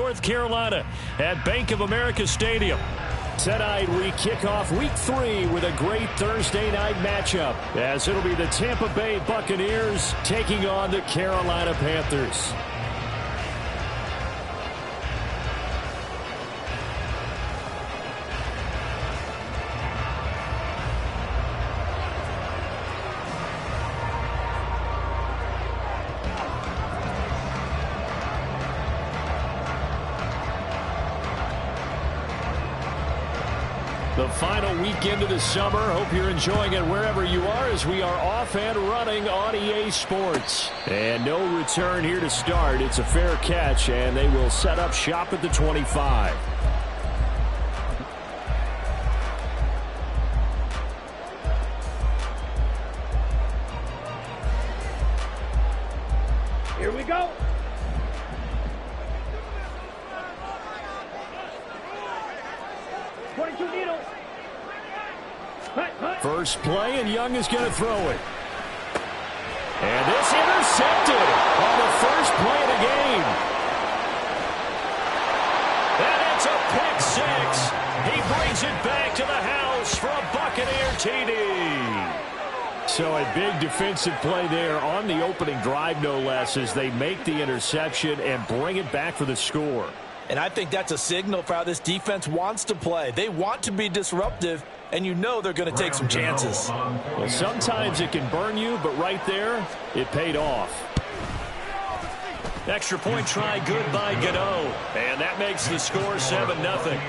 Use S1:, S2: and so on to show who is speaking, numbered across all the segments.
S1: North Carolina at Bank of America Stadium. Tonight, we kick off Week 3 with a great Thursday night matchup, as it'll be the Tampa Bay Buccaneers taking on the Carolina Panthers. The final weekend of the summer. Hope you're enjoying it wherever you are, as we are off and running on EA Sports. And no return here to start. It's a fair catch, and they will set up shop at the 25.
S2: Here we go.
S1: First play, and Young is going to throw it. And this intercepted on the first play of the game. And it's a pick six. He brings it back to the house for a Buccaneer TD. So a big defensive play there on the opening drive, no less, as they make the interception and bring it back for the score.
S3: And I think that's a signal for how this defense wants to play. They want to be disruptive, and you know they're going to take some chances.
S1: Well, sometimes it can burn you, but right there, it paid off. Extra point try, good by Gano. And that makes the score 7-0.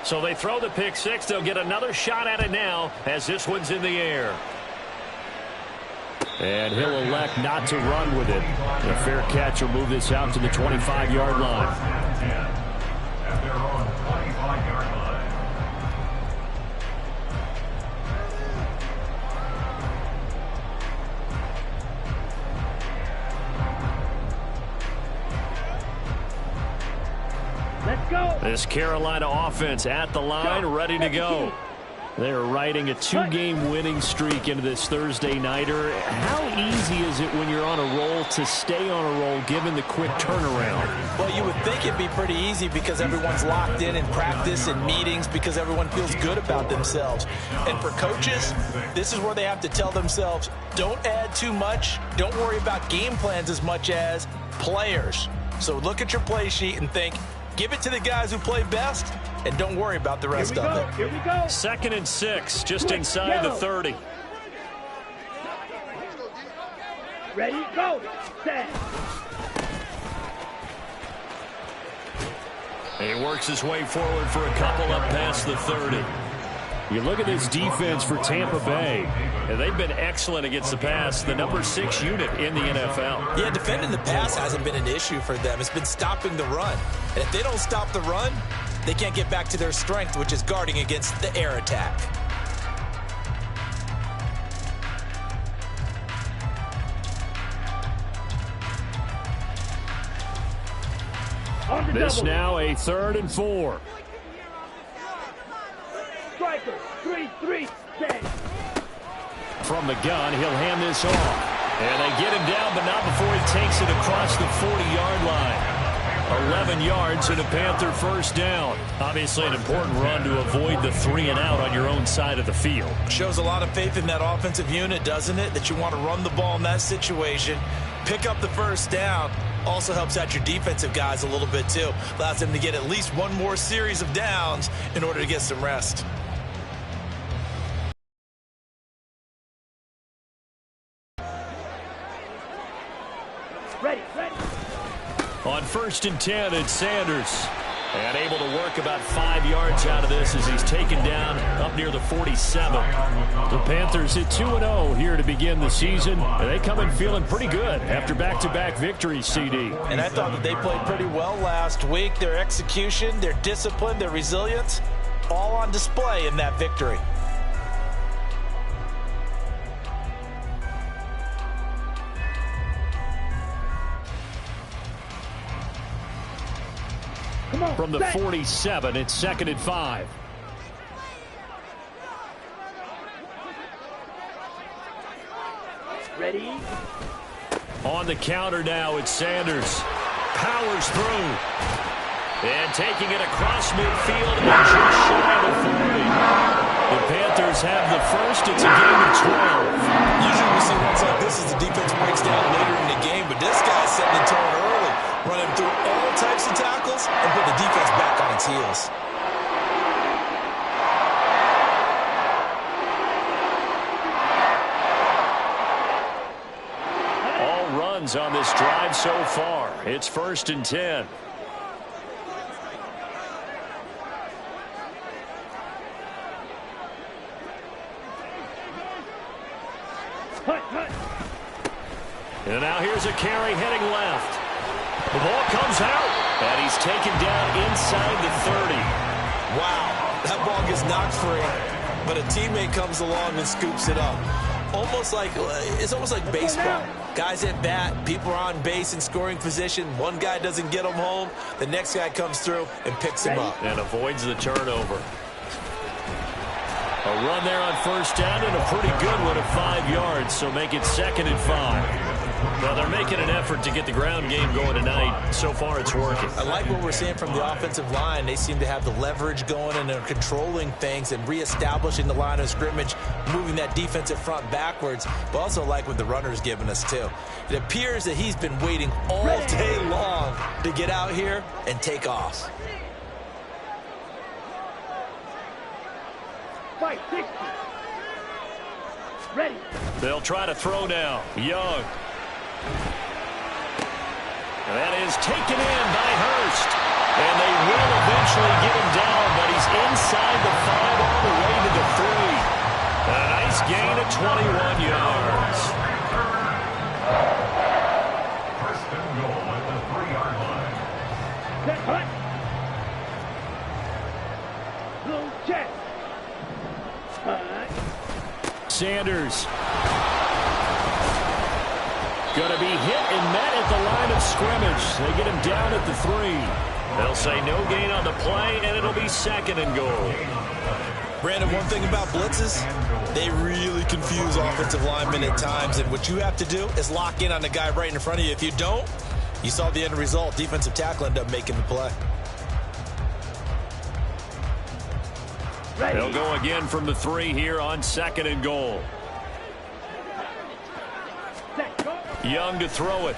S1: So they throw the pick six. They'll get another shot at it now, as this one's in the air. And he'll elect not to run with it. A fair catch will move this out to the 25-yard line.
S2: Let's go.
S1: This Carolina offense at the line, ready to go. They're riding a two-game winning streak into this Thursday nighter. How easy is it when you're on a roll to stay on a roll given the quick turnaround?
S3: Well, you would think it'd be pretty easy because everyone's locked in practice and meetings, because everyone feels good about themselves. And for coaches, this is where they have to tell themselves, don't add too much. Don't worry about game plans as much as players. So look at your play sheet and think, give it to the guys who play best, and don't worry about the rest of it.
S2: Here we go.
S1: 2nd and 6, just inside the 30.
S2: Ready, go. Set.
S1: He works his way forward for a couple up past the 30. You look at this defense for Tampa Bay, and they've been excellent against the pass, the number 6 unit in the NFL.
S3: Yeah, defending the pass hasn't been an issue for them. It's been stopping the run. And if they don't stop the run, they can't get back to their strength, which is guarding against the air attack.
S1: This now a 3rd and 4.
S2: Striker, 3-3, set.
S1: From the gun, he'll hand this off. And they get him down, but not before he takes it across the 40-yard line. 11 yards and a Panther first down. Obviously an important run to avoid the 3-and-out on your own side of the field.
S3: Shows a lot of faith in that offensive unit, doesn't it? That you want to run the ball in that situation. Pick up the first down. Also helps out your defensive guys a little bit too. Allows them to get at least one more series of downs in order to get some rest.
S2: Ready.
S1: On 1st and 10, it's Sanders. And able to work about 5 yards out of this as he's taken down up near the 47. The Panthers hit 2-0 here to begin the season. And they come in feeling pretty good after back-to-back victories, CD.
S3: And I thought that they played pretty well last week. Their execution, their discipline, their resilience, all on display in that victory.
S1: From the 47, it's 2nd and 5.
S2: Ready?
S1: On the counter now, it's Sanders. Powers through. And taking it across midfield and just shy of the 40. The Panthers have the first. It's a game of 12.
S3: Usually we see runs like this as the defense breaks down later in the game, but this guy's setting the tone early, running through all types of tackles and put the defense back on its heels.
S1: All runs on this drive so far. It's 1st and 10. And now here's a carry heading left. The ball comes out, and he's taken down inside the 30.
S3: Wow, that ball gets knocked free, but a teammate comes along and scoops it up. It's almost like baseball. Guys at bat, people are on base in scoring position. One guy doesn't get him home. The next guy comes through and picks him up.
S1: And avoids the turnover. A run there on 1st down and a pretty good one at 5 yards, so make it 2nd and 5. Well, they're making an effort to get the ground game going tonight. So far, it's working.
S3: I like what we're seeing from the offensive line. They seem to have the leverage going, and they're controlling things and reestablishing the line of scrimmage, moving that defensive front backwards, but also like what the runner's giving us, too. It appears that he's been waiting all day long to get out here and take off.
S2: 560. Ready.
S1: They'll try to throw now. Young. And that is taken in by Hurst. And they will eventually get him down, but he's inside the 5 all the way to the 3. A nice gain of 21 yards.
S4: First and goal at the 3-yard line.
S2: Set hut. Blue check.
S1: Sanders. Going to be hit and met at the line of scrimmage. They get him down at the 3. They'll say no gain on the play, and it'll be 2nd and goal.
S3: Brandon, one thing about blitzes, they really confuse offensive linemen at times, and what you have to do is lock in on the guy right in front of you. If you don't, you saw the end result. Defensive tackle ended up making the play.
S2: Ready.
S1: They'll go again from the 3 here on 2nd and goal.
S2: Set, go.
S1: Young to throw it.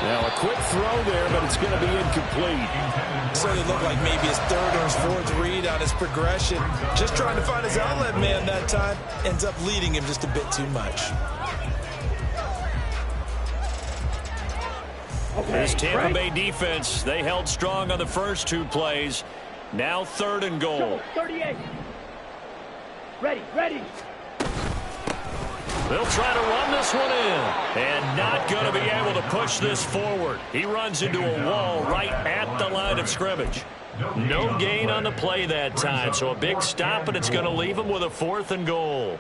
S1: Now a quick throw there, but it's going to be incomplete.
S3: So it looked like maybe his 3rd or his 4th read on his progression. Just trying to find his outlet man that time. Ends up leading him just a bit too much.
S1: This Tampa Bay defense, they held strong on the first 2 plays. Now 3rd and goal.
S2: 38. Ready, ready.
S1: They'll try to run this one in. And not going to be able to push this forward. He runs into a wall right at the line of scrimmage. No gain on the play that time. So a big stop, and it's going to leave him with a 4th and goal.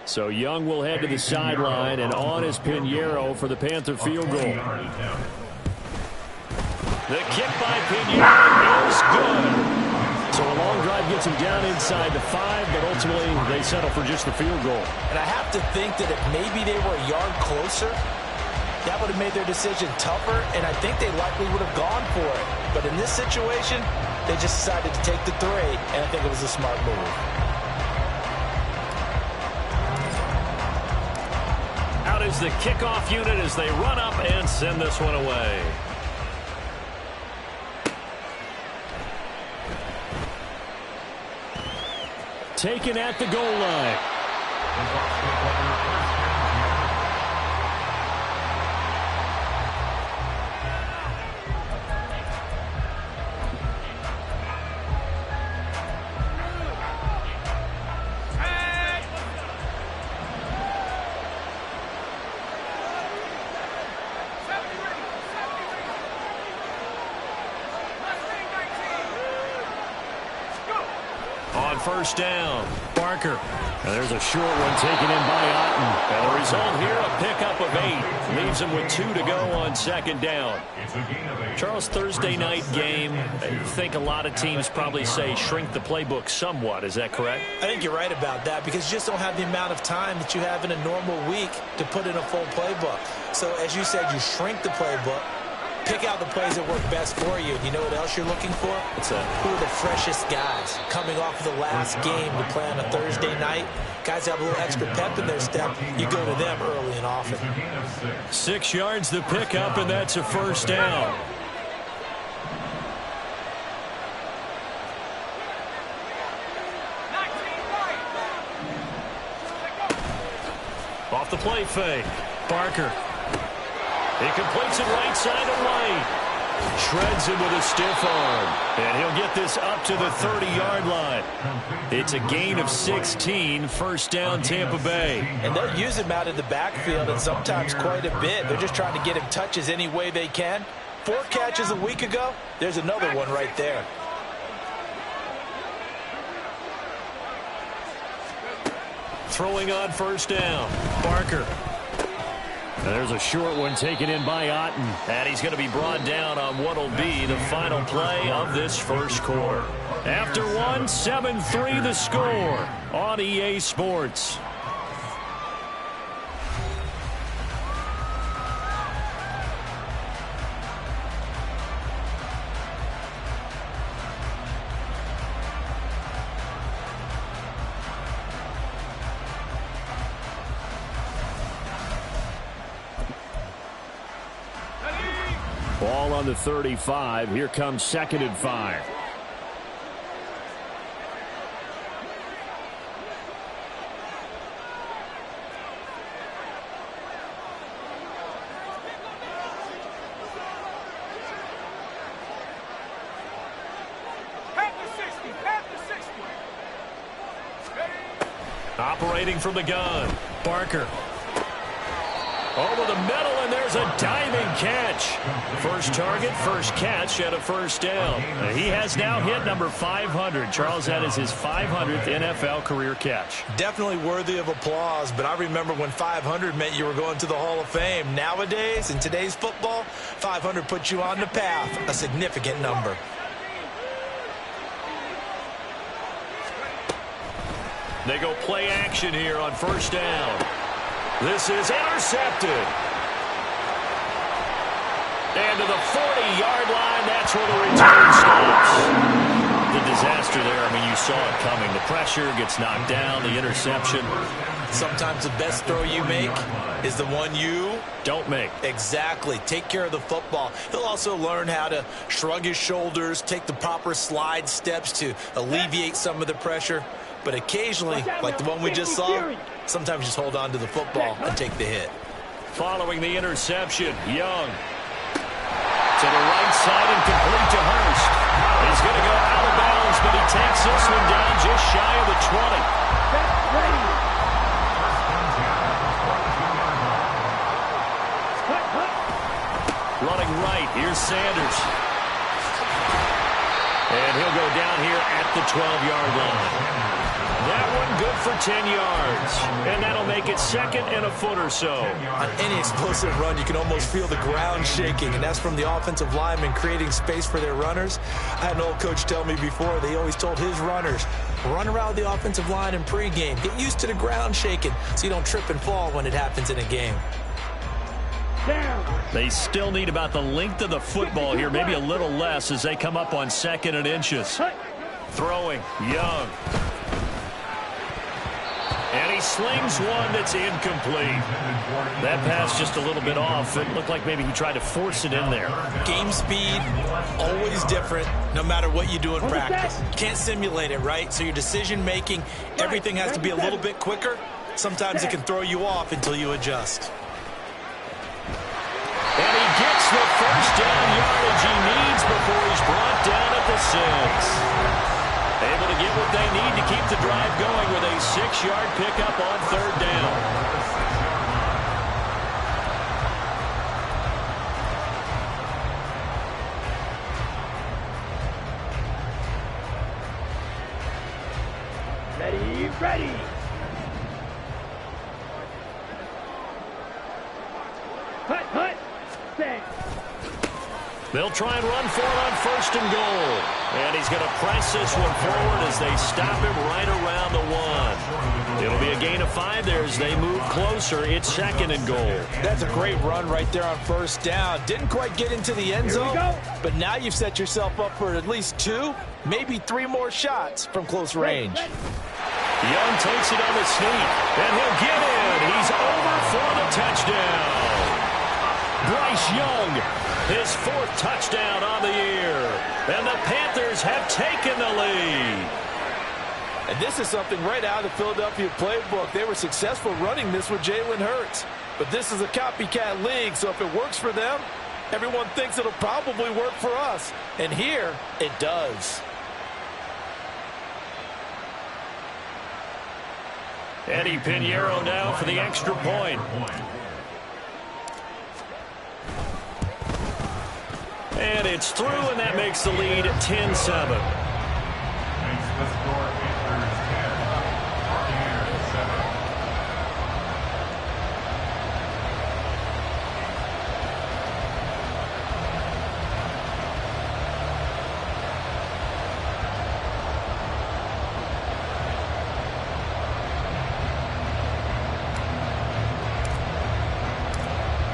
S1: So Young will head to the sideline, and on is Pinheiro for the Panther field goal. The kick by Pinheiro is good. So a long drive gets him down inside the 5, but ultimately they settle for just the field goal.
S3: And I have to think that if maybe they were a yard closer, that would have made their decision tougher, and I think they likely would have gone for it. But in this situation, they just decided to take the 3, and I think it was a smart move.
S1: Out is the kickoff unit as they run up and send this one away. Taken at the goal line. On first down, Barker. And there's a short one taken in by Otten. And the result here, a pickup of 8. Leaves him with 2 to go on second down. Charles, Thursday night game, I think a lot of teams probably say shrink the playbook somewhat. Is that correct?
S3: I think you're right about that because you just don't have the amount of time that you have in a normal week to put in a full playbook. So as you said, you shrink the playbook. Pick out the plays that work best for you. And you know what else you're looking for?
S1: What's that?
S3: Who are the freshest guys coming off of the last game to play on a Thursday night? Guys have a little extra pep in their step. You go to them early and often.
S1: 6 yards the pickup, and that's a first down. Off the play fake. Barker. He completes it right side to right. Shreds him with a stiff arm. And he'll get this up to the 30-yard line. It's a gain of 16. First down, Tampa Bay.
S3: And they'll use him out in the backfield and sometimes quite a bit. They're just trying to get him touches any way they can. 4 catches a week ago. There's another one right there.
S1: Throwing on first down. Barker. And there's a short one taken in by Otten. And he's going to be brought down on what will be the final play of this first quarter. After one, 7-3 the score on EA Sports. Ball on the 35. Here comes 2nd and 5. Operating from the gun. Barker. Over the middle, and there's a diving catch. First target, first catch, and a first down. He has now hit number 500. Charles, that is his 500th NFL career catch.
S3: Definitely worthy of applause, but I remember when 500 meant you were going to the Hall of Fame. Nowadays, in today's football, 500 puts you on the path, a significant number.
S1: They go play action here on first down. This is intercepted. And to the 40-yard line, that's where the return stops. The disaster there, I mean, you saw it coming. The pressure gets knocked down, the interception.
S3: Sometimes the best throw you make is the one you
S1: don't make.
S3: Exactly. Take care of the football. He'll also learn how to shrug his shoulders, take the proper slide steps to alleviate some of the pressure. But occasionally, like the one we just saw, sometimes just hold on to the football and take the hit.
S1: Following the interception, Young. To the right side and complete to Hurst. He's going to go out of bounds, but he takes this one down just shy of the 20. Running right, here's Sanders. And he'll go down here at the 12-yard line. That one good for 10 yards. And that'll make it 2nd and a foot or so.
S3: On any explosive run, you can almost feel the ground shaking, and that's from the offensive linemen creating space for their runners. I had an old coach tell me before, they always told his runners, run around the offensive line in pregame. Get used to the ground shaking so you don't trip and fall when it happens in a game.
S1: They still need about the length of the football here, maybe a little less as they come up on 2nd and inches. Throwing, Young. And he slings one that's incomplete. That pass just a little bit off. It looked like maybe he tried to force it in there.
S3: Game speed, always different, no matter what you do in practice. Can't simulate it, right? So your decision-making, everything has to be a little bit quicker. Sometimes it can throw you off until you adjust.
S1: And he gets the first down yardage he needs before he's brought down at the 6. Able to get what they need to keep the drive going with a 6-yard pickup on 3rd down.
S2: Ready, ready. Hut, hut. Set.
S1: They'll try and run for it on 1st and goal. And he's going to press this one forward as they stop him right around the 1. It'll be a gain of 5 there as they move closer. It's 2nd and goal.
S3: That's a great run right there on 1st down. Didn't quite get into the end zone, but now you've set yourself up for at least 2, maybe 3 more shots from close range.
S1: Young takes it on the sneak, and he'll get in. He's over for the touchdown. Bryce Young, his 4th touchdown on the year. And the Panthers have taken the lead.
S3: And this is something right out of the Philadelphia playbook. They were successful running this with Jalen Hurts. But this is a copycat league, so if it works for them, everyone thinks it'll probably work for us. And here, it does.
S1: Eddie Pinheiro now for the extra point. And it's through, and that makes the lead 10-7.
S4: Makes the score Panthers
S1: 10-7.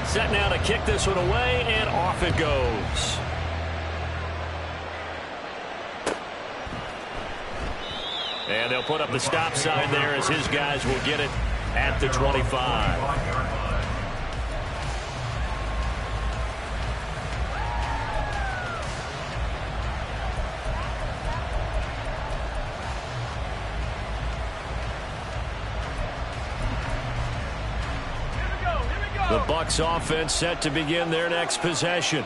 S1: Set now to kick this one away, and off it goes. And they'll put up the stop sign there as his guys will get it at the 25. The Bucs offense set to begin their next possession.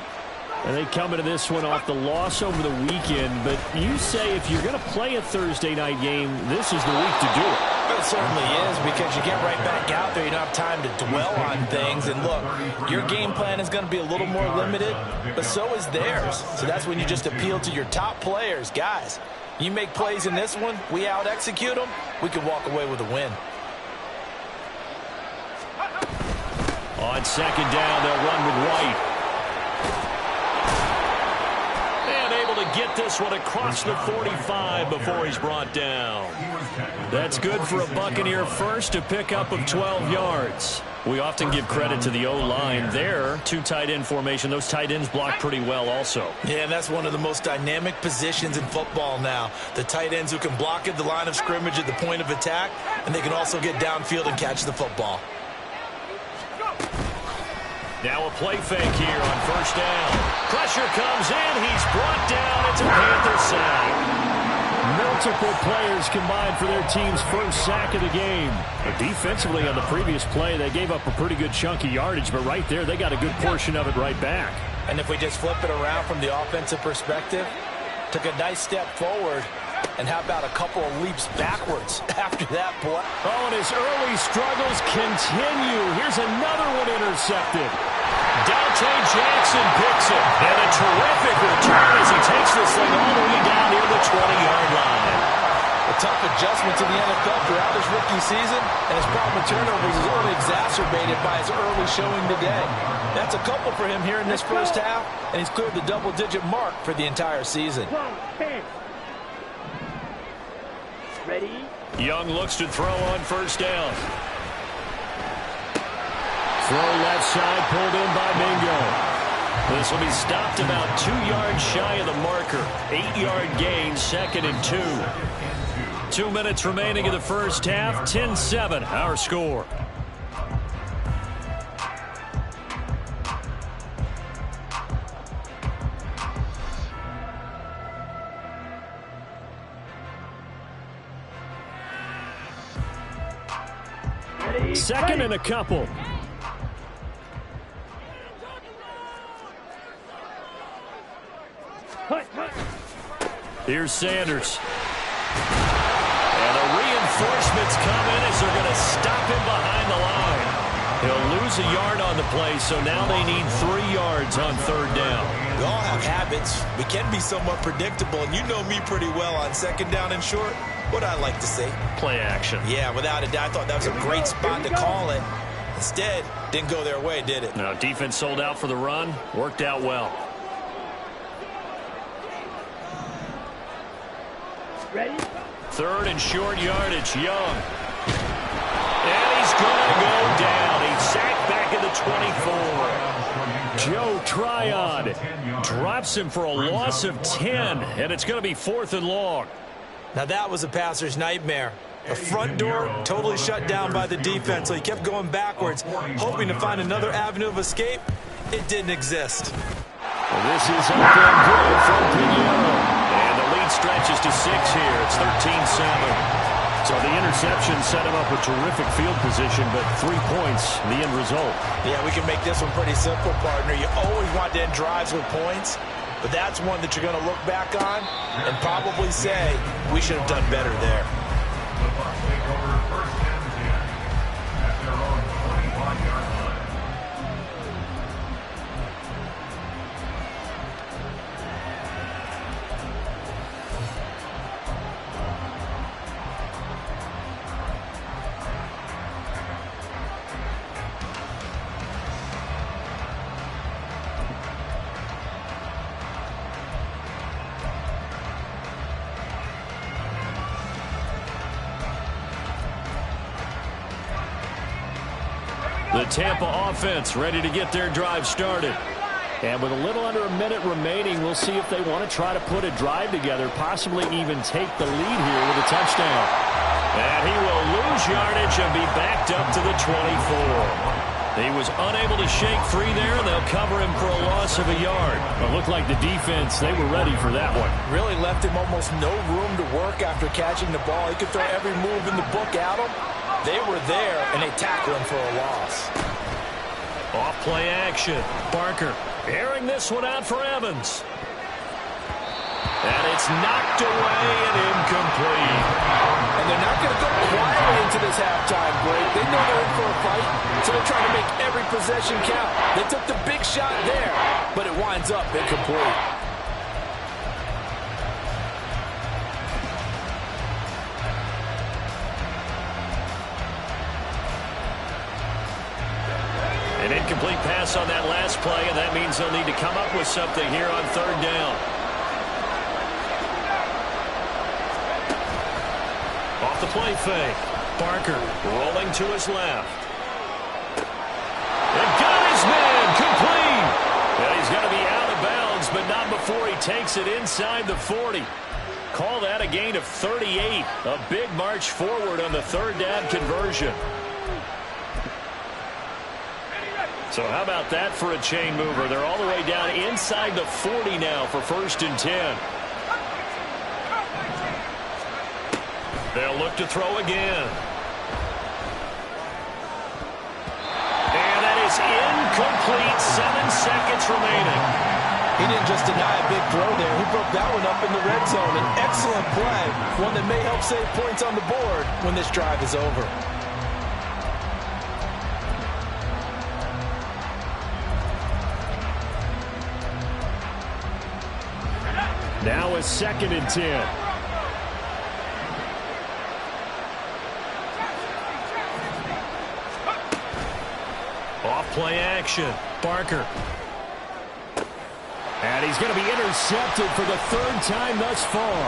S1: And they come into this one off the loss over the weekend. But you say if you're going to play a Thursday night game, this is the week to do it.
S3: It certainly is, because you get right back out there. You don't have time to dwell on things. And look, your game plan is going to be a little more limited, but so is theirs. So that's when you just appeal to your top players. Guys, you make plays in this one, we out-execute them, we can walk away with a win.
S1: On 2nd down, they'll run with White. And able to get this one across the 45 before he's brought down. That's good for a Buccaneer first, a pickup of 12 yards. We often give credit to the O-line there. 2 tight end formation. Those tight ends block pretty well also.
S3: Yeah, and that's one of the most dynamic positions in football now. The tight ends who can block at the line of scrimmage at the point of attack, and they can also get downfield and catch the football.
S1: Now a play fake here on 1st down. Pressure comes in. He's brought down. It's a Panther sack. Multiple players combined for their team's first sack of the game. But defensively on the previous play, they gave up a pretty good chunk of yardage. But right there, they got a good portion of it right back.
S3: And if we just flip it around from the offensive perspective, took a nice step forward. And how about a couple of leaps backwards after that play?
S1: Oh, and his early struggles continue. Here's another one intercepted. Dante Jackson picks it. And a terrific return as he takes this thing all the way down near the 20-yard line.
S3: A tough adjustment to the NFL throughout his rookie season, and his problem with turnovers is only exacerbated by his early showing today. That's a couple for him here in this first half, and he's cleared the double-digit mark for the entire season.
S2: Ready?
S1: Young looks to throw on 1st down. Throw left side, pulled in by Mingo. This will be stopped about 2 yards shy of the marker. 8-yard gain, 2nd and 2. 2 minutes remaining in the first half. 10-7, our score.
S2: Ready?
S1: 2nd and a couple.
S2: Hut, hut.
S1: Here's Sanders. And the reinforcements come in as they're going to stop him behind the line. He'll lose a yard on the play, so now they need 3 yards on 3rd down.
S3: We all have habits. We can be somewhat predictable, and you know me pretty well on 2nd down and short. What I like to see.
S1: Play action.
S3: Yeah, without a doubt, I thought that was a great spot to call it. Instead, didn't go their way, did it?
S1: No, defense sold out for the run. Worked out well.
S2: Ready?
S1: Third and short yardage, Young. And he's going to go down. He's sacked back at the 24. Joe Tryon drops him for a loss of 10, and it's going to be 4th and long.
S3: Now that was a passer's nightmare. The front door totally shut down by the defense, so he kept going backwards, hoping to find another avenue of escape. It didn't exist.
S1: Well, this is up and good from Pinheiro. And the lead stretches to 6 here. It's 13-7. So the interception set him up with terrific field position, but 3 points, the end result.
S3: Yeah, we can make this one pretty simple, partner. You always want to end drives with points, but that's one that you're going to look back on and probably say, we should have done better there.
S4: The Bucs take over 1st and 10 at their own 25-yard line.
S1: The Tampa offense ready to get their drive started. And with a little under a minute remaining, we'll see if they want to try to put a drive together, possibly even take the lead here with a touchdown. And he will lose yardage and be backed up to the 24. He was unable to shake free there, and they'll cover him for a loss of a yard. It looked like the defense, they were ready for that one.
S3: Really left him almost no room to work after catching the ball. He could throw every move in the book at him. They were there, and they tackled him for a loss.
S1: Off play action. Barker airing this one out for Evans. And it's knocked away and incomplete.
S3: And they're not going to go quietly into this halftime break. They know they're in for a fight, so they're trying to make every possession count. They took the big shot there, but it winds up incomplete.
S1: An incomplete pass on that last play, and that means they'll need to come up with something here on 3rd down. Off the play fake. Barker rolling to his left. And got his man complete. And he's going to be out of bounds, but not before he takes it inside the 40. Call that a gain of 38. A big march forward on the 3rd down conversion. So how about that for a chain mover? They're all the way down inside the 40 now for 1st and 10. They'll look to throw again. And that is incomplete. 7 seconds remaining.
S3: He didn't just deny a big throw there. He broke that one up in the red zone. An excellent play. One that may help save points on the board when this drive is over.
S1: Now a 2nd and 10. Off play action. Barker. And he's going to be intercepted for the 3rd time thus far.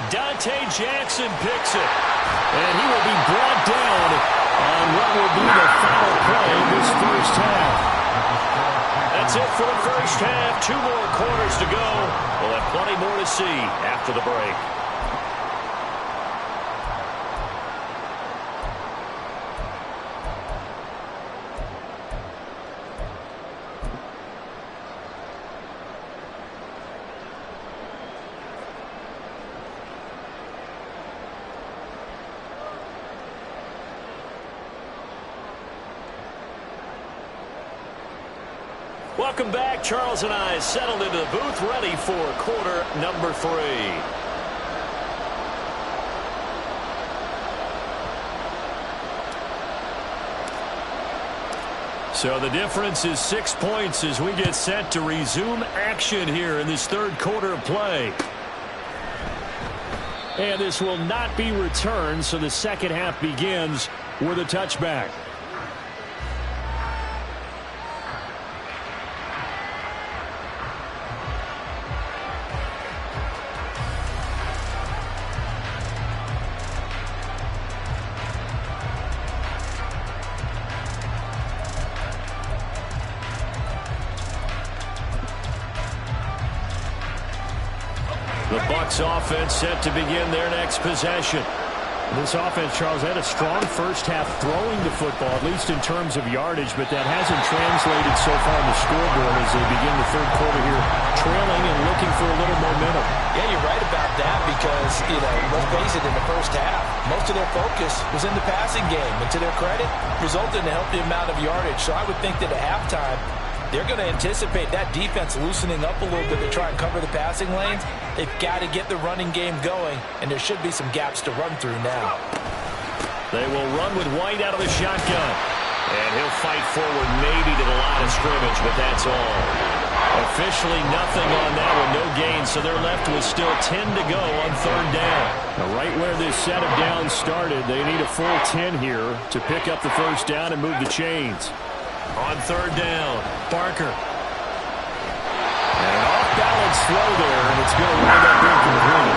S1: Dante Jackson picks it. And he will be brought down on what will be the final play of this 1st half. That's it for the 1st half. 2 more quarters to go. We'll have plenty more to see after the break. Welcome back. Charles and I settled into the booth, ready for quarter number 3. So the difference is 6 points as we get set to resume action here in this 3rd quarter of play. And this will not be returned, so the second half begins with a touchback. The Bucs offense set to begin their next possession.
S5: This offense, Charles, had a strong first half throwing the football, at least in terms of yardage, but that hasn't translated so far on the scoreboard as they begin the third quarter here, trailing and looking for a little momentum.
S3: Yeah, you're right about that because, let's face it, in the first half, most of their focus was in the passing game. And to their credit, resulted in a healthy amount of yardage. So I would think that at halftime, they're going to anticipate that defense loosening up a little bit to try and cover the passing lanes. They've got to get the running game going, and there should be some gaps to run through now.
S1: They will run with White out of the shotgun. And he'll fight forward maybe to the line of scrimmage, but that's all. Officially nothing on that one, no gain, so they're left with still 10 to go on third down.
S5: Now, right where this set of downs started, they need a full 10 here to pick up the first down and move the chains.
S1: On third down, Barker. And an off-balance throw there, and it's going to wind up incomplete.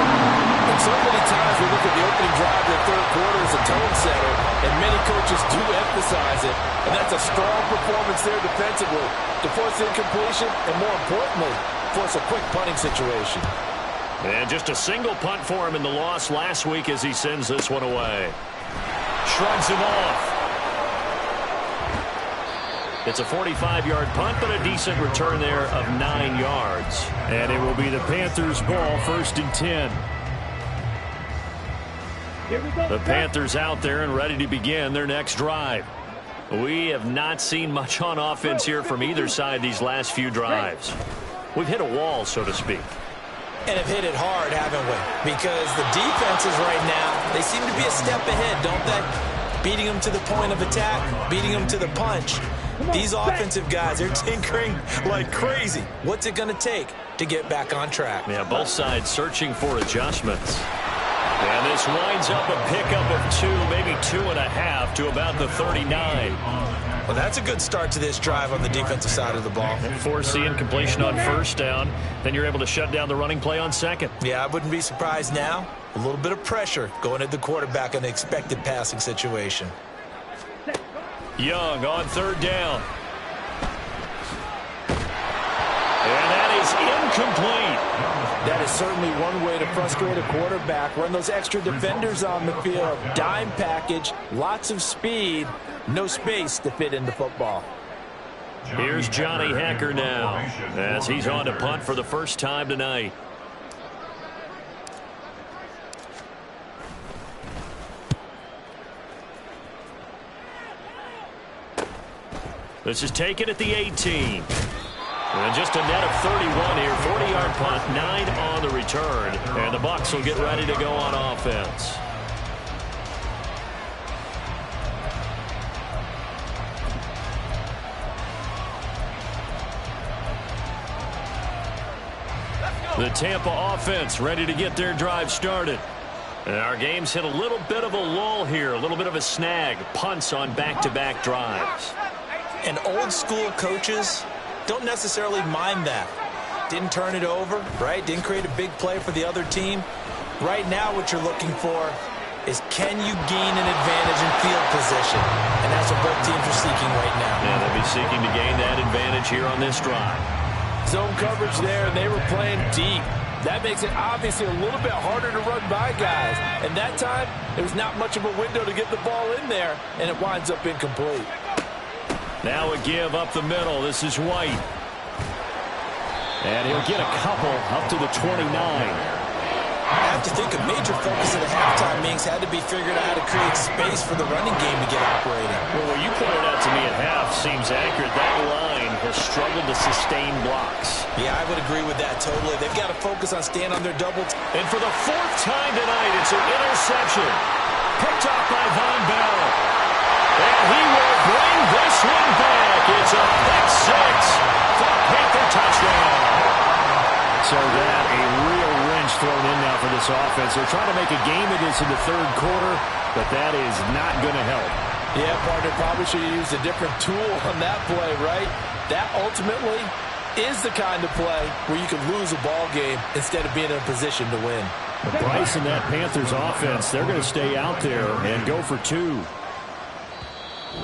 S3: And so many times we look at the opening drive of the third quarter as a tone setter, and many coaches do emphasize it. And that's a strong performance there defensively to force incompletion and, more importantly, force a quick punting situation.
S1: And just a single punt for him in the loss last week as he sends this one away. Shrugs him off. It's a 45-yard punt, but a decent return there of 9 yards.
S5: And it will be the Panthers' ball, 1st and 10.
S2: Here we go.
S1: The Panthers out there and ready to begin their next drive. We have not seen much on offense here from either side these last few drives. We've hit a wall, so to speak.
S3: And have hit it hard, haven't we? Because the defenses right now, they seem to be a step ahead, don't they? Beating them to the point of attack, beating them to the punch. These offensive guys, they're tinkering like crazy. What's it going to take to get back on track?
S1: Yeah, both sides searching for adjustments. And this winds up a pickup of 2, maybe 2.5 to about the 39.
S3: Well, that's a good start to this drive on the defensive side of the ball.
S1: Force the incompletion on first down. Then you're able to shut down the running play on second.
S3: Yeah, I wouldn't be surprised now. A little bit of pressure going at the quarterback in the expected passing situation.
S1: Young on third down. And that is incomplete.
S3: That is certainly one way to frustrate a quarterback. Run those extra defenders on the field. Dime package, lots of speed, no space to fit in the football.
S1: Here's Johnny Hacker now as he's on to punt for the first time tonight. This is taken at the 18. And just a net of 31 here. 40-yard punt, 9 on the return. And the Bucs will get ready to go on offense. The Tampa offense ready to get their drive started. And our game's hit a little bit of a lull here, a little bit of a snag. Punts on back-to-back drives.
S3: And old-school coaches don't necessarily mind that. Didn't turn it over, right? Didn't create a big play for the other team. Right now what you're looking for is can you gain an advantage in field position? And that's what both teams are seeking right now.
S1: Yeah, they'll be seeking to gain that advantage here on this drive.
S3: Zone coverage there, and they were playing deep. That makes it obviously a little bit harder to run by guys. And that time, there was not much of a window to get the ball in there, and it winds up incomplete.
S1: Now a give up the middle. This is White.
S5: And he'll get a couple up to the 29.
S3: I have to think a major focus of the halftime meetings had to be figured out how to create space for the running game to get operating.
S1: Well, what you pointed out to me at half seems accurate. That line has struggled to sustain blocks.
S3: Yeah, I would agree with that totally. They've got to focus on staying on their doubles.
S1: And for the 4th time tonight, it's an interception. Picked off by Von Bell. And he will bring this one back. It's a pick 6 for a Panther touchdown.
S5: So that a real wrench thrown in now for the Bucs offense. They're trying to make a game of this in the third quarter, but that is not going to help.
S3: Yeah, partner, probably should have used a different tool on that play, right? That ultimately is the kind of play where you can lose a ball game instead of being in a position to win.
S5: But Bryce and that Panthers offense, they're going to stay out there and go for two.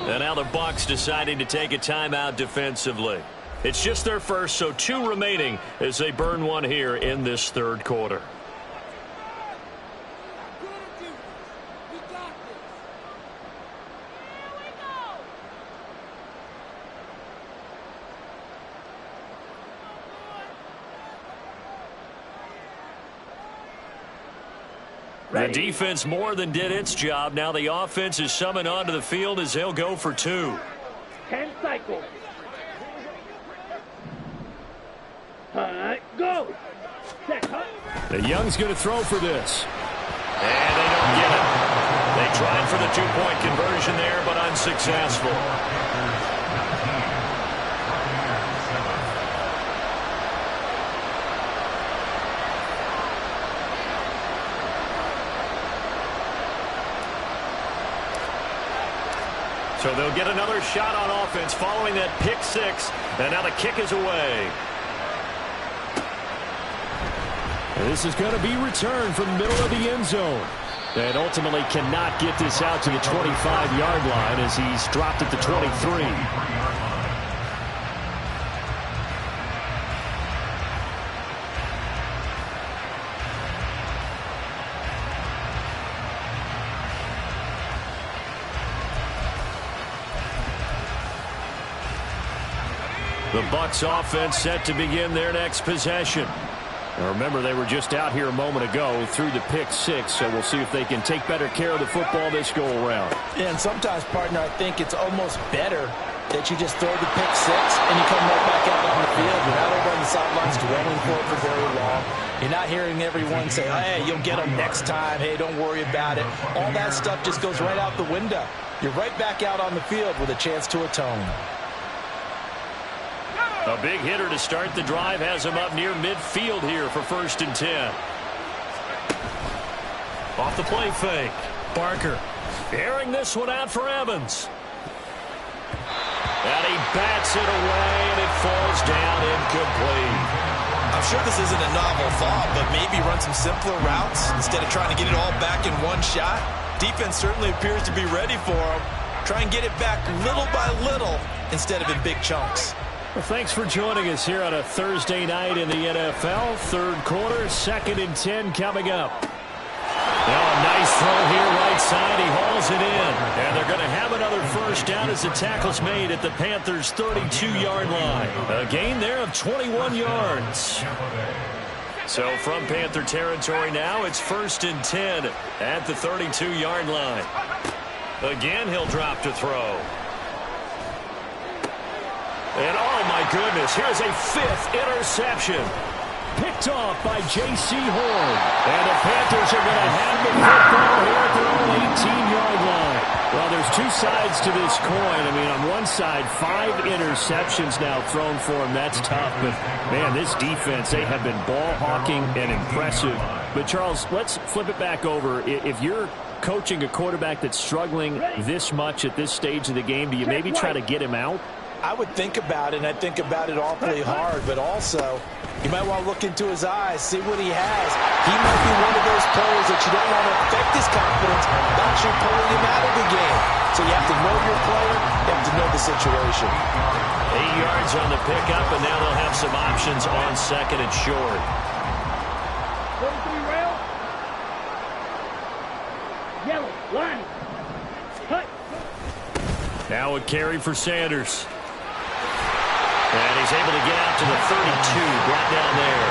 S1: And now the Bucs deciding to take a timeout defensively. It's just their first, so 2 remaining as they burn one here in this third quarter. The defense more than did its job. Now the offense is summoned onto the field as they'll go for 2.
S2: 10 cycles. Go. Set,
S5: The Young's going to throw for this.
S1: And they don't get it. They tried for the 2-point conversion there, but unsuccessful. So they'll get another shot on offense following that pick 6. And now the kick is away.
S5: This is going to be returned from the middle of the end zone. And ultimately cannot get this out to the 25-yard line as he's dropped at the 23. The Bucs offense set to begin their next possession. Now remember, they were just out here a moment ago through the pick 6, so we'll see if they can take better care of the football this go-around.
S3: Yeah, and sometimes, partner, I think it's almost better that you just throw the pick 6 and you come right back out on the field. You're not over on the sidelines dwelling for it for very long. You're not hearing everyone say, hey, you'll get them next time. Hey, don't worry about it. All that stuff just goes right out the window. You're right back out on the field with a chance to atone.
S1: A big hitter to start the drive has him up near midfield here for 1st and 10. Off the play fake. Barker airing this one out for Evans. And he bats it away, and it falls down incomplete.
S3: I'm sure this isn't a novel thought, but maybe run some simpler routes instead of trying to get it all back in one shot. Defense certainly appears to be ready for him. Try and get it back little by little instead of in big chunks.
S5: Well, thanks for joining us here on a Thursday night in the NFL. Third quarter, 2nd and 10 coming up. Now a nice throw here right side. He hauls it in. And they're going to have another 1st down as the tackle's made at the Panthers' 32-yard line. A gain there of 21 yards. So from Panther territory now, it's 1st and 10 at the 32-yard line. Again, he'll drop to throw. And oh my goodness, here's a 5th interception. Picked off by J.C. Horn. And the Panthers are going to have the football here at their own 18-yard line. Well, there's 2 sides to this coin. I mean, on one side, 5 interceptions now thrown for him. That's tough. But, man, this defense, they have been ball hawking and impressive. But, Charles, let's flip it back over. If you're coaching a quarterback that's struggling this much at this stage of the game, do you maybe try to get him out?
S3: I would think about it, and I think about it awfully hard, but also you might want to look into his eyes, see what he has. He might be one of those players that you don't want to affect his confidence by actually pulling him out of the game. So you have to know your player, you have to know the situation.
S1: 8 yards on the pickup, and now they'll have some options on 2nd and short.
S2: 43 rail. Yellow, line. Cut.
S1: Now a carry for Sanders. And he's able to get out to the 32, brought down there.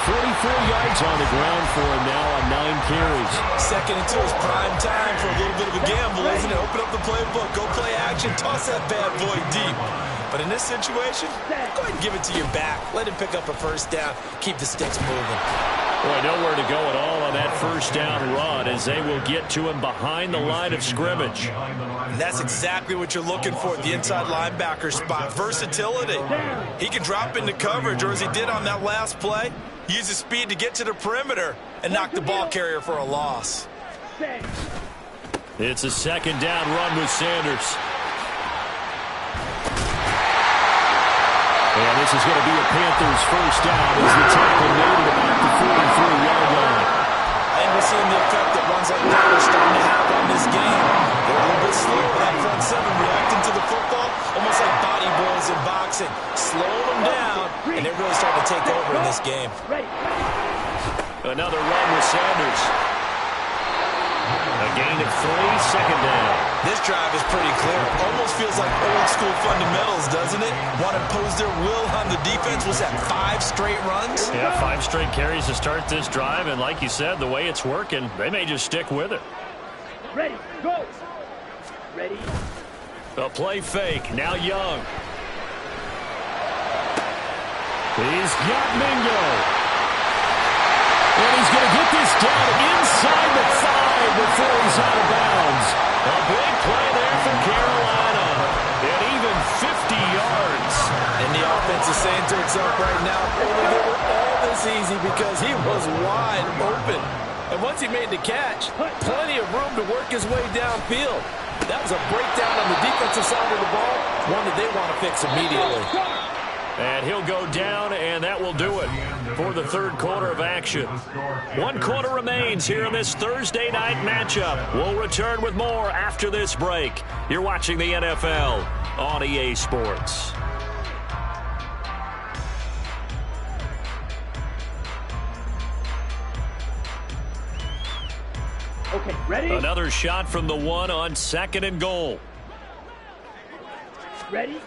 S5: 44 yards on the ground for him now on 9 carries.
S3: Second until it's prime time for a little bit of a gamble, isn't it? Open up the playbook, go play action, toss that bad boy deep. But in this situation, go ahead and give it to your back. Let him pick up a 1st down, keep the sticks moving.
S1: Boy, nowhere to go at all on that 1st down run as they will get to him behind the line of scrimmage.
S3: And that's exactly what you're looking for at the inside linebacker spot. Versatility. He can drop into coverage, or as he did on that last play, use his speed to get to the perimeter and knock the ball carrier for a loss.
S1: It's a second down run with Sanders. And this is going to be a Panthers first down as the tackle made it about the 43-yard line.
S3: I think we're seeing the effect that runs like that are starting to have on this game. They're a little bit slow with that front seven reacting to the football, almost like body blows in boxing. Slow them down, and they're really starting to take over in this game.
S1: Another run with Sanders. A gain of 3, second down.
S3: This drive is pretty clear. Almost feels like old-school fundamentals, doesn't it? Want to impose their will on the defense. Was that 5 straight runs?
S1: Yeah, 5 straight carries to start this drive, and like you said, the way it's working, they may just stick with it.
S2: Ready, go. Ready.
S1: A play fake, now Young. He's got Mingo. And he's going to get this down inside the 5 before he's out of bounds. A big play there for Carolina. And even 50 yards.
S3: And the offense is saying to itself right now, they were all this easy because he was wide open. And once he made the catch, plenty of room to work his way downfield. That was a breakdown on the defensive side of the ball, one that they want to fix immediately.
S1: And he'll go down, and that will do it for the third quarter of action. 1 quarter remains here in this Thursday night matchup. We'll return with more after this break. You're watching the NFL on EA Sports.
S2: Okay, ready?
S1: Another shot from the 1 on 2nd and goal.
S2: Ready?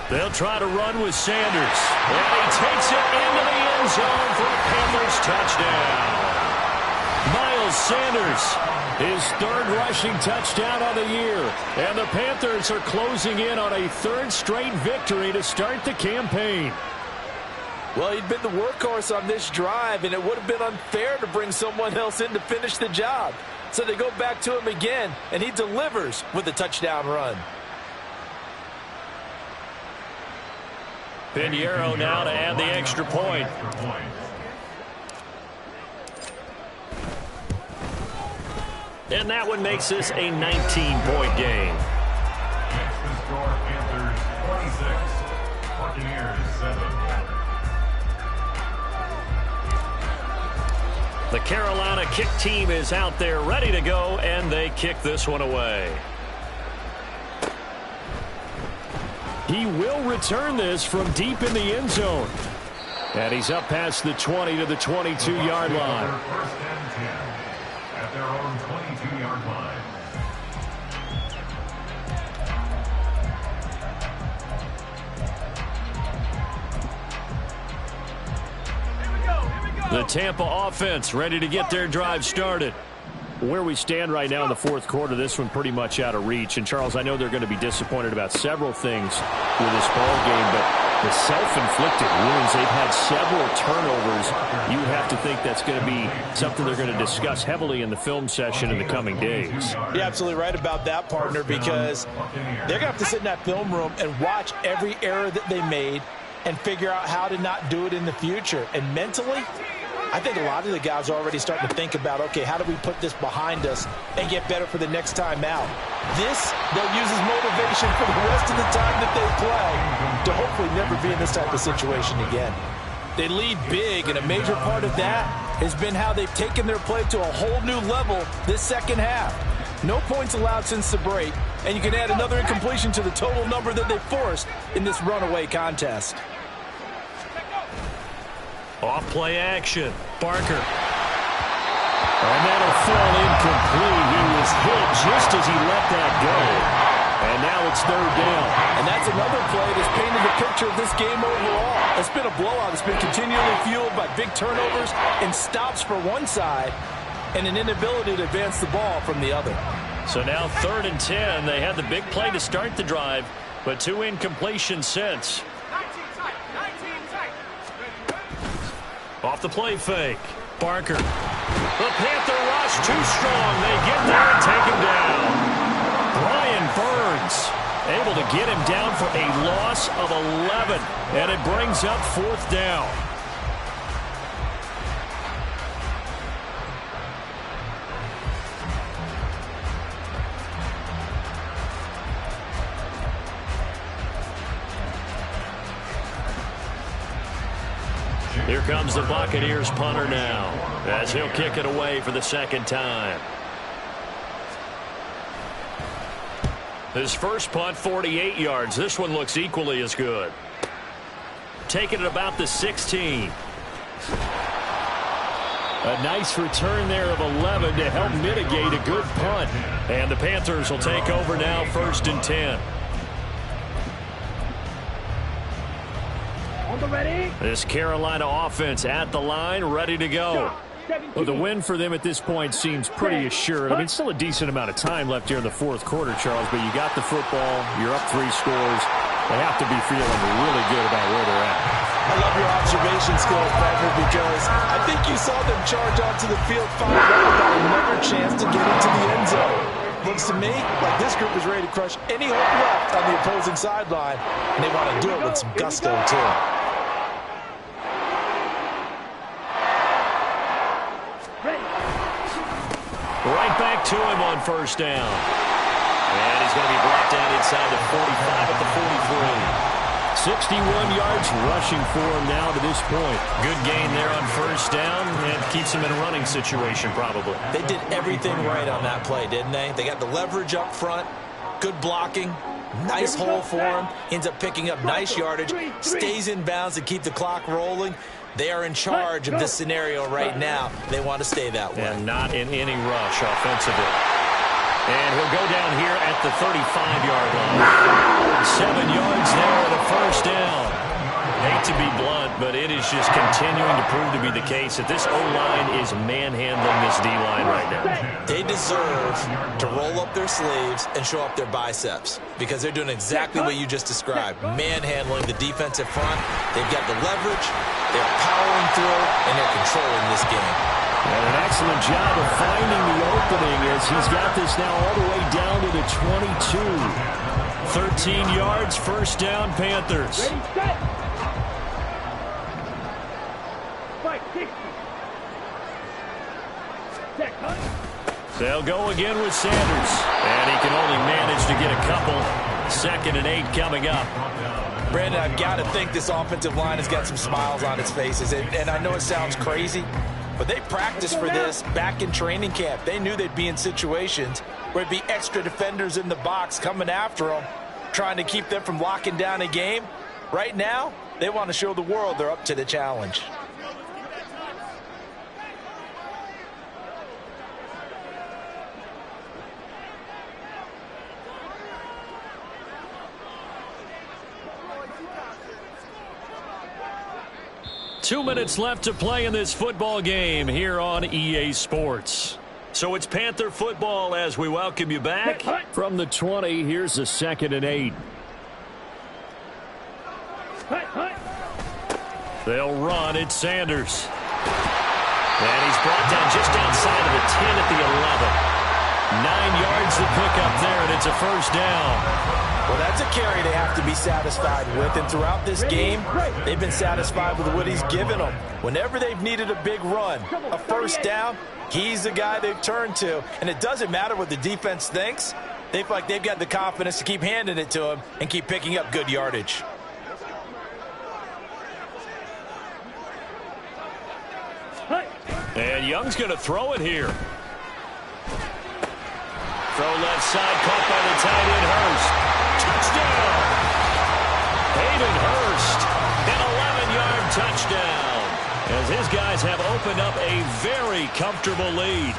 S1: They'll try to run with Sanders. And he takes it into the end zone for a Panthers touchdown. Miles Sanders, his 3rd rushing touchdown of the year. And the Panthers are closing in on a 3rd straight victory to start the campaign.
S3: Well, he'd been the workhorse on this drive, and it would have been unfair to bring someone else in to finish the job. So they go back to him again, and he delivers with a touchdown run.
S1: Pinheiro now to add the extra point. And that one makes this a 19-point game.
S4: Next to score, Panthers 26, Buccaneers 7.
S1: The Carolina kick team is out there ready to go, and they kick this one away. He will return this from deep in the end zone. And he's up past the 20 to the 22-yard line.
S4: First and 10 at their own 22-yard line.
S1: The Tampa offense ready to get their drive started. Where we stand right now in the 4th quarter, this one pretty much out of reach. And, Charles, I know they're going to be disappointed about several things with this ball game, but the self-inflicted wounds, they've had several turnovers. You would have to think that's going to be something they're going to discuss heavily in the film session in the coming days.
S3: You're absolutely right about that, partner, because they're going to have to sit in that film room and watch every error that they made and figure out how to not do it in the future. And mentally, I think a lot of the guys are already starting to think about, okay, how do we put this behind us and get better for the next time out? This, they'll use as motivation for the rest of the time that they play to hopefully never be in this type of situation again. They lead big, and a major part of that has been how they've taken their play to a whole new level this second half. No points allowed since the break, and you can add another incompletion to the total number that they forced in this runaway contest.
S1: Off play action. Barker. And that'll fall incomplete. He was hit just as he let that go. And now it's 3rd down.
S3: And that's another play that's painted the picture of this game overall. It's been a blowout. It's been continually fueled by big turnovers and stops for one side and an inability to advance the ball from the other.
S1: So now 3rd and 10. They had the big play to start the drive, but 2 incompletions since. Off the play fake. Barker. The Panther rush too strong. They get there and take him down. Brian Burns able to get him down for a loss of 11. And it brings up 4th down. Here comes the Buccaneers punter now, as he'll kick it away for the second time. His first punt, 48 yards. This one looks equally as good. Taking it about the 16.
S5: A nice return there of 11 to help mitigate a good punt.
S1: And the Panthers will take over now, 1st and 10.
S2: On the ready.
S1: This Carolina offense at the line, ready to go.
S5: Well, the win for them at this point seems pretty assured. I mean, still a decent amount of time left here in the fourth quarter, Charles, but you got the football, you're up 3 scores. They have to be feeling really good about where they're at.
S3: I love your observation skills, Patrick, because I think you saw them charge onto the field 5 yards without another chance to get into the end zone. Looks to me like this group is ready to crush any hope left on the opposing sideline, and they want to do it with some gusto, too.
S1: Right back to him on 1st down. And he's going to be brought down inside the 45 at the 43.
S5: 61 yards rushing for him now to this point.
S1: Good gain there on 1st down, and keeps him in a running situation probably.
S3: They did everything right on that play, didn't they? They got the leverage up front, good blocking, nice hole for him, ends up picking up nice yardage, stays in bounds to keep the clock rolling. They are in charge of this scenario right now. They want to stay that way.
S1: And not in any rush offensively. And he'll go down here at the 35-yard line. 7 yards there at a 1st down. Hate to be blunt, but it is just continuing to prove to be the case that this O-line is manhandling this D-line right now.
S3: They deserve to roll up their sleeves and show up their biceps because they're doing exactly what you just described, manhandling the defensive front. They've got the leverage, they're powering through, and they're controlling this game.
S5: And an excellent job of finding the opening as he's got this now all the way down to the 22.
S1: 13 yards, 1st down, Panthers.
S2: Ready, set. 560. Set, cut.
S1: They'll go again with Sanders. And he can only manage to get a couple. 2nd and 8 coming up.
S3: Brandon, I've got to think this offensive line has got some smiles on its faces. And I know it sounds crazy, but they practiced for this back in training camp. They knew they'd be in situations where it'd be extra defenders in the box coming after them, trying to keep them from locking down a game. Right now, they want to show the world they're up to the challenge.
S1: Two minutes left to play in this football game here on EA Sports. So it's Panther football as we welcome you back.
S5: From the 20, here's a 2nd and 8.
S1: They'll run. It's Sanders. And he's brought down just outside of the 10 at the 11. 9 yards to pick up there, and it's a 1st down.
S3: Well, that's a carry they have to be satisfied with. And throughout this game, they've been satisfied with what he's given them. Whenever they've needed a big run, a 1st down, he's the guy they've turned to. And it doesn't matter what the defense thinks. They feel like they've got the confidence to keep handing it to him and keep picking up good yardage.
S1: And Young's going to throw it here. Throw left side, caught by the tight end, Hurst. Touchdown! Hayden Hurst, an 11-yard touchdown. As his guys have opened up a very comfortable lead.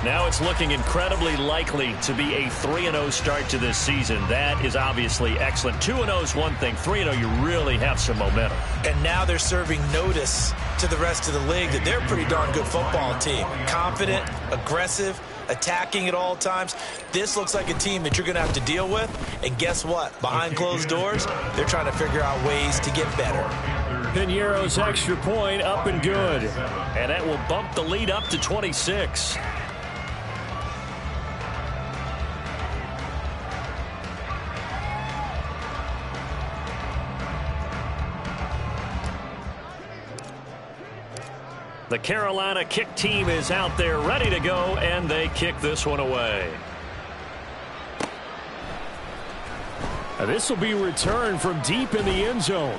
S1: Now it's looking incredibly likely to be a 3-0 start to this season. That is obviously excellent. 2-0 is one thing. 3-0, you really have some momentum.
S3: And now they're serving notice to the rest of the league that they're a pretty darn good football team. Confident, aggressive, attacking at all times. This looks like a team that you're going to have to deal with. And guess what? Behind closed doors, they're trying to figure out ways to get better.
S5: Piñeiro's extra point up and good.
S1: And that will bump the lead up to 26. The Carolina kick team is out there ready to go, and they kick this one away.
S5: This will be returned from deep in the end zone.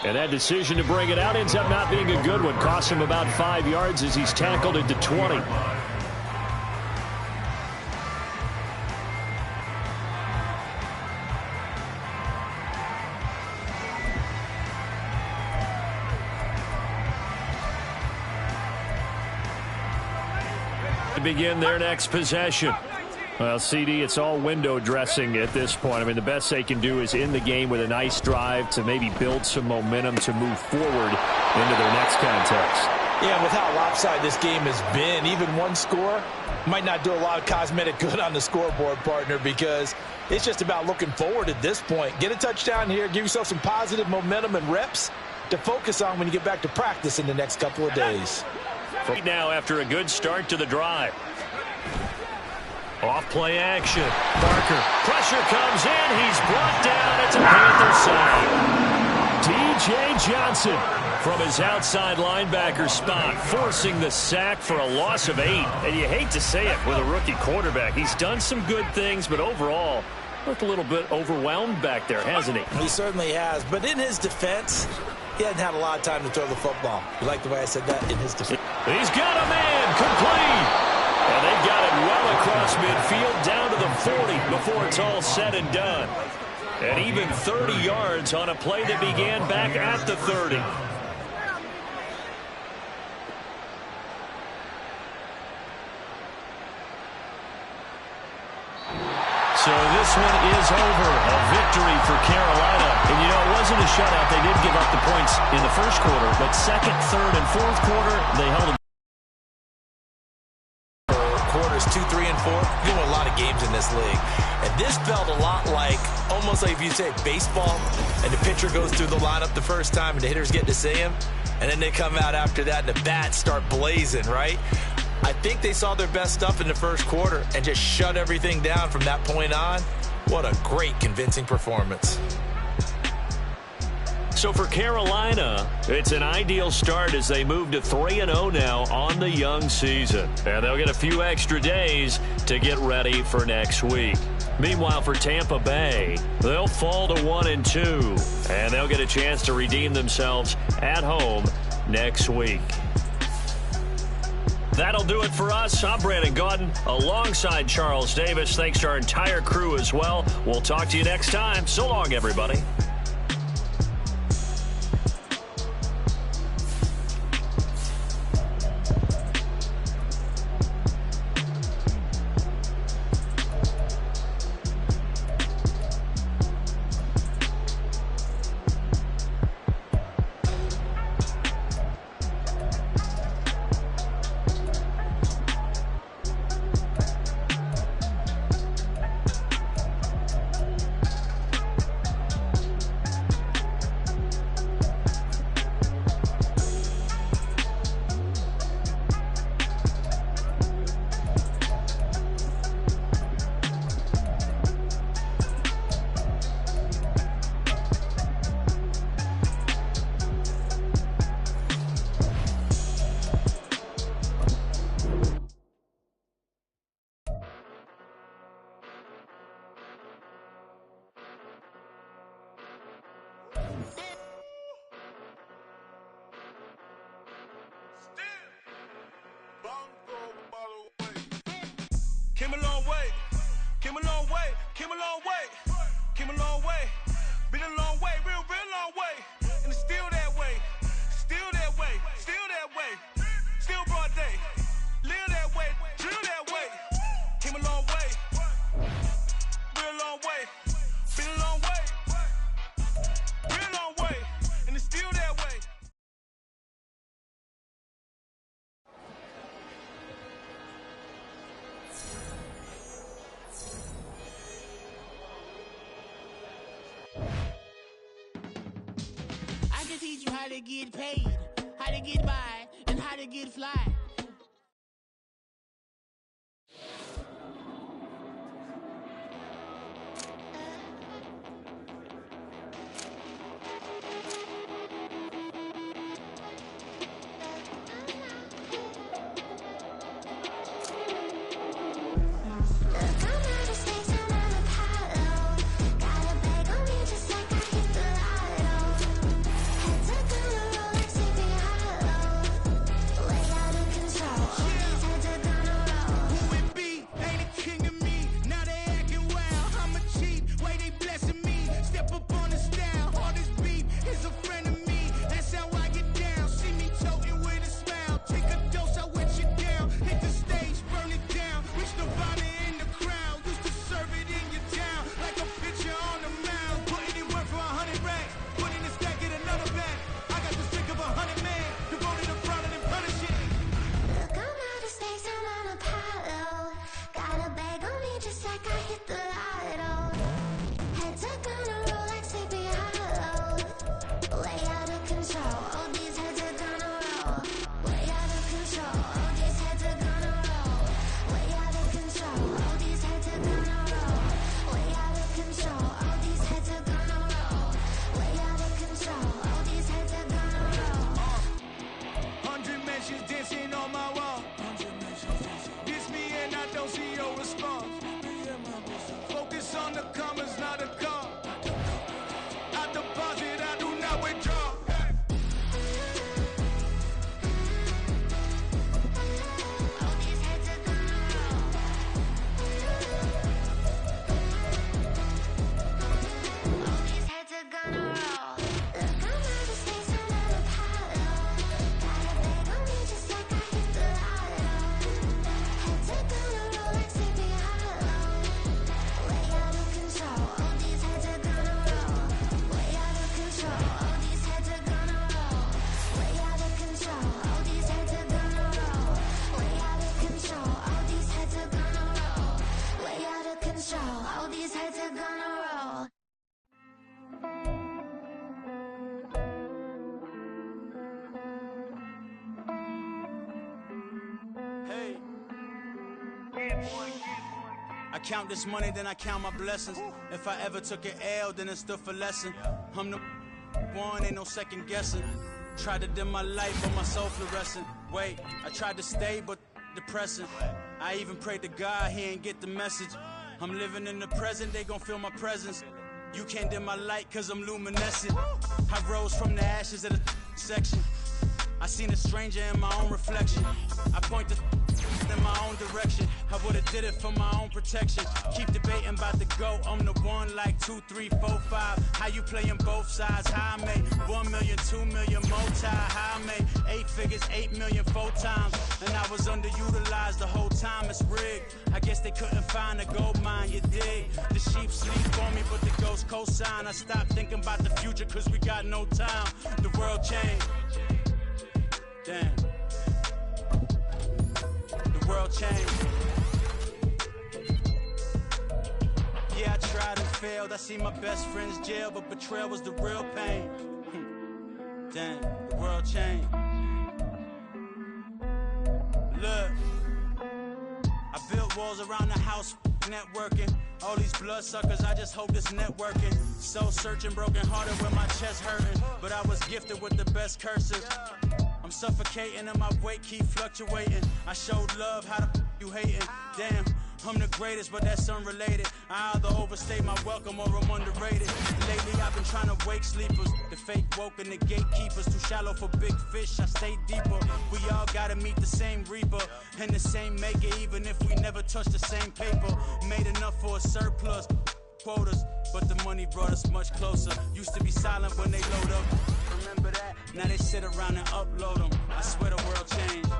S1: And that decision to bring it out ends up not being a good one. Costs him about 5 yards as he's tackled into 20. To begin their next possession. Well, CD, it's all window dressing at this point. I mean, the best they can do is in the game with a nice drive to maybe build some momentum to move forward into their next contest.
S3: Yeah, with how lopsided this game has been, even one score might not do a lot of cosmetic good on the scoreboard, partner, because it's just about looking forward at this point. Get a touchdown here, give yourself some positive momentum and reps to focus on when you get back to practice in the next couple of days.
S1: Right now, after a good start to the drive. Off play action. Barker. Pressure comes in. He's brought down. It's a Panther side. D.J. Johnson from his outside linebacker spot, forcing the sack for a loss of 8. And you hate to say it with a rookie quarterback. He's done some good things, but overall, looked a little bit overwhelmed back there, hasn't he?
S3: He certainly has. But in his defense, he hasn't had a lot of time to throw the football. You like the way I said that? In his defense.
S1: He's got a man. Complete. And they've got it well across midfield down to the 40 before it's all said and done. And even 30 yards on a play that began back at the 30. So this one is over. A victory for Carolina. And, you know, it wasn't a shutout. They did give up the points in the first quarter. But second, third, and fourth quarter, they held them.
S3: Quarters 2, 3, and 4. You won a lot of games in this league. And this felt a lot like, almost like if you say baseball, and the pitcher goes through the lineup the first time and the hitters get to see him, and then they come out after that and the bats start blazing, right? I think they saw their best stuff in the first quarter and just shut everything down from that point on. What a great, convincing performance.
S1: So for Carolina, it's an ideal start as they move to 3-0 now on the young season. And they'll get a few extra days to get ready for next week. Meanwhile, for Tampa Bay, they'll fall to 1-2. And they'll get a chance to redeem themselves at home next week. That'll do it for us. I'm Brandon Gaudin alongside Charles Davis. Thanks to our entire crew as well. We'll talk to you next time. So long, everybody.
S6: Came a long way, came a long way, came a long way, came a long way, been a long way, real long way, and it's still that way, still that way, still that way, still broad day, live that way, drill that way, came a long way, real long way, been a long way, real long way, and it's still that way.
S7: Teach you how to get paid, how to get by, and how to get fly.
S8: I count this money, then I count my blessings. If I ever took an L, then it stood for lesson. I'm the one, ain't no second guessing. Tried to dim my light, but my soul fluorescent. Wait, I tried to stay, but depressing. I even prayed to God, he ain't get the message. I'm living in the present, they gon' feel my presence. You can't dim my light, cause I'm luminescent. I rose from the ashes of the section. I seen a stranger in my own reflection. I point the in my own direction. I would've did it for my own protection. Keep debating about the GOAT. I'm the one like 2, 3, 4, 5. How you playing both sides? How I made 1 million, 2 million multi. How I made 8 figures, 8 million 4 times. And I was underutilized the whole time. It's rigged. I guess they couldn't find a gold mine, you dig? The sheep sleep on me, but the ghost co-sign. I stopped thinking about the future cause we got no time. The world changed. Damn. The world changed. Yeah, I tried and failed. I see my best friends jail, but betrayal was the real pain. Damn, the world changed. Look, I built walls around the house, networking. All these bloodsuckers, I just hope this networking. Soul searching, broken hearted with my chest hurting. But I was gifted with the best curses. I'm suffocating and my weight keep fluctuating. I showed love, how the you hating? Damn, I'm the greatest, but that's unrelated. I either overstay my welcome or I'm underrated. Lately I've been trying to wake sleepers. The fake woke and the gatekeepers. Too shallow for big fish, I stay deeper. We all gotta meet the same reaper and the same maker, even if we never touch the same paper. Made enough for a surplus. Quotas, but the money brought us much closer. Used to be silent when they load up. Remember that? Now they sit around and upload them. I swear the world changed.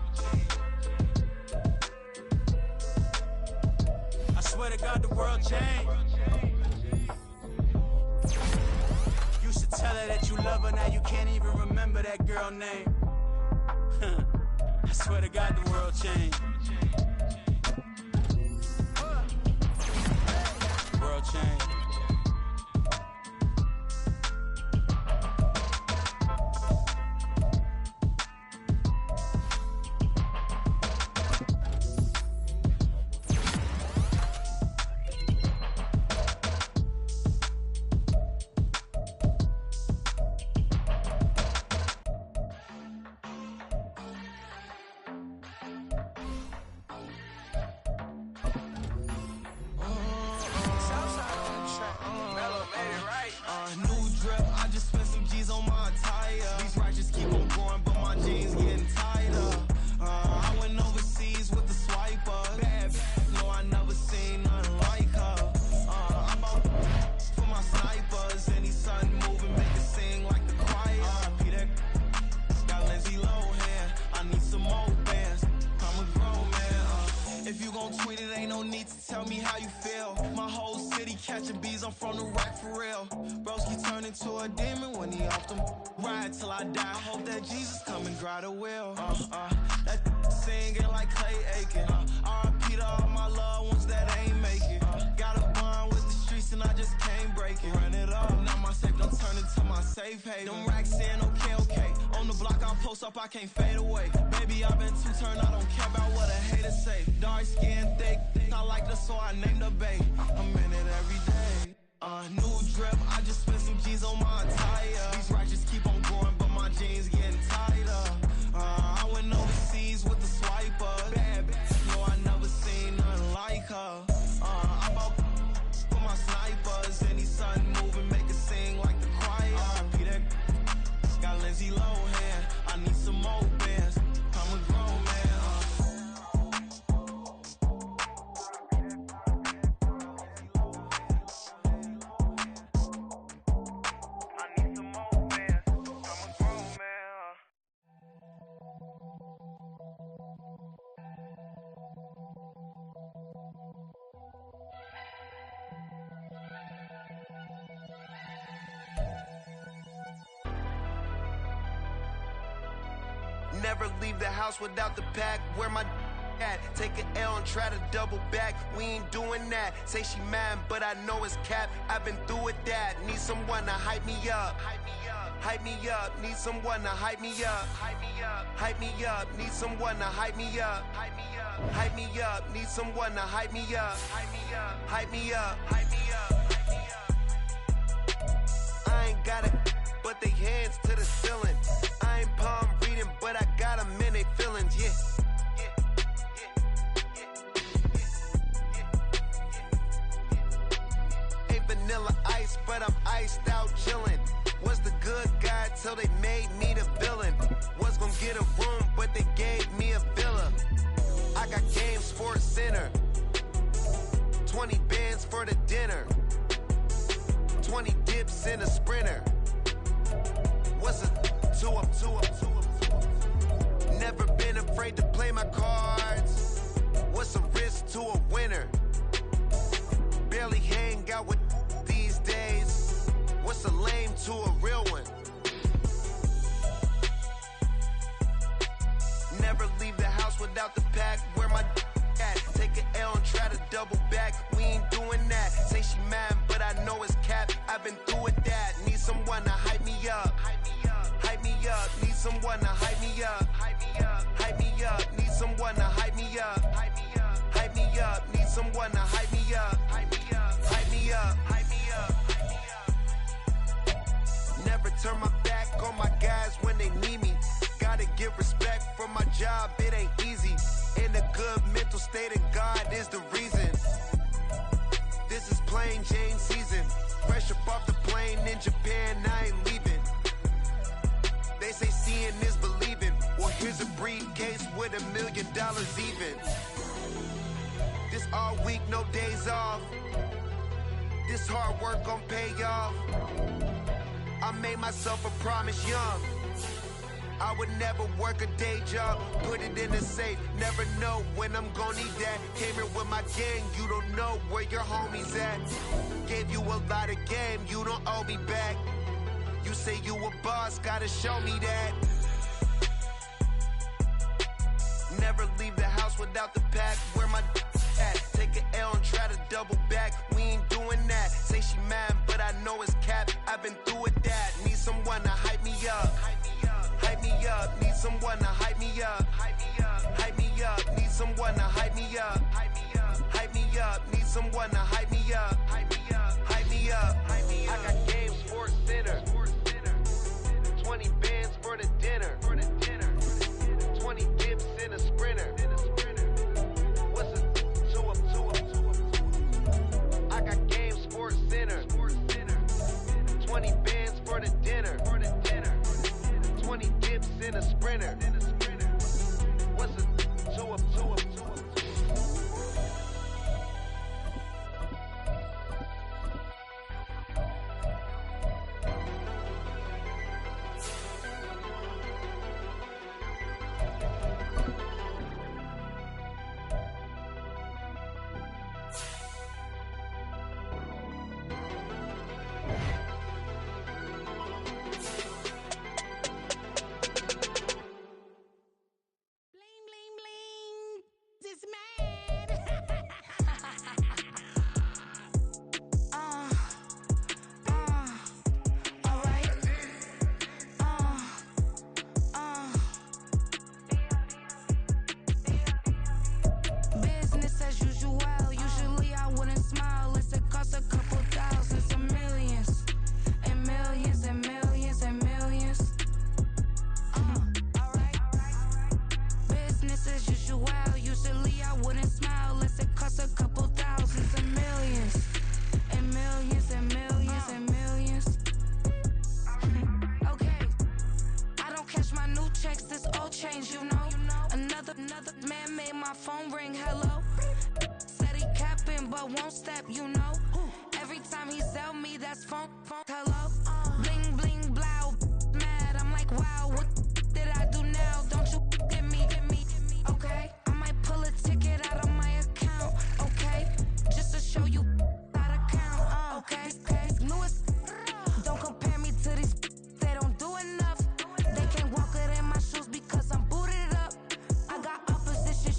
S8: I swear to God the world changed. Used to tell her that you love her, now you can't even remember that girl name. I swear to God the world changed. The world changed.
S9: I can't fade away. Baby, I've been too turned, I don't care about what a hater say. Dark skin, thick, I like the so I named the bae. I'm in it every day. New drip, I just spent some G's on my attire. These righteous keep on going, but my jeans getting tighter. I went overseas with the swiper. Bad bitch, no, I never seen nothing like her. I bought for my snipers. Any sun moving, make it sing like the choir. Peter got Lindsay Lohan. I need some more bands. I'm a grown man. I need some more bands. I'm a grown man.
S10: Never leave the house without the pack. Where my
S9: Take an L and try to double back. We ain't doing that. Say she mad, but I know it's cap. I've been through with that. Need someone to hype me up. Hype me up. Need someone to hype me up. Hype me up. Need someone to hype me up. Hype me up. Need someone to hype me up. Hype me up. I ain't got it, but they hands to the ceiling. I ain't palm reading, but I got them in they feelings. Yeah. Vanilla ice, but I'm iced out chillin'. Was the good guy till they made me the villain. Was gonna get a room, but they gave me a villa. I got game Sports Center. 20 bands for the dinner. 20 dips in a sprinter. What's a two up? Never been afraid to play my cards. What's a risk to a winner? Barely hang out with these days. What's a lame to a real one? Never leave the house without the pack. Where my at? Take an L and try to double back. We ain't doing that. Say she mad, but I know it's cap. I've been through with that. Need someone to hype me up. Hype me up. Need someone to hype me up. Hype me up. Need someone to hype me up. Hype me up. Need someone to hype me up. Hype me up. Never turn my back on my guys when they need me. Gotta give respect for my job, it ain't easy. In a good mental state and God is the reason. This is plain Jane season. Fresh up off the plane in Japan, I ain't leaving. They say seeing is believing. Well, here's a briefcase with $1 million even. This all week, no days off. This hard work gon' pay off. I made myself a promise young. I would never work a day job, put it in the safe. Never know when I'm gon' need that. Came here with my gang, you don't know where your homies at. Gave you a lot of game, you don't owe me back. You say you a boss, gotta show me that. Never leave the house without the pack. Where my at? Take an L and try to double back. We ain't doing that. Say she mad, but I know it's cap. I've been through with that. Need someone to hype me up. Hype me up. Need someone to hype me up. Hype me up. Need someone to hype me up. Hype me up. Need someone to hype me up. Hype me up. I got game Sports Center. 20 bands for the dinner. 20 dips in a sprinter. What's a two up? I got game Sports Center. 20 bands for the dinner. 20 dips in a sprinter. What's a two up?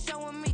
S10: Showing me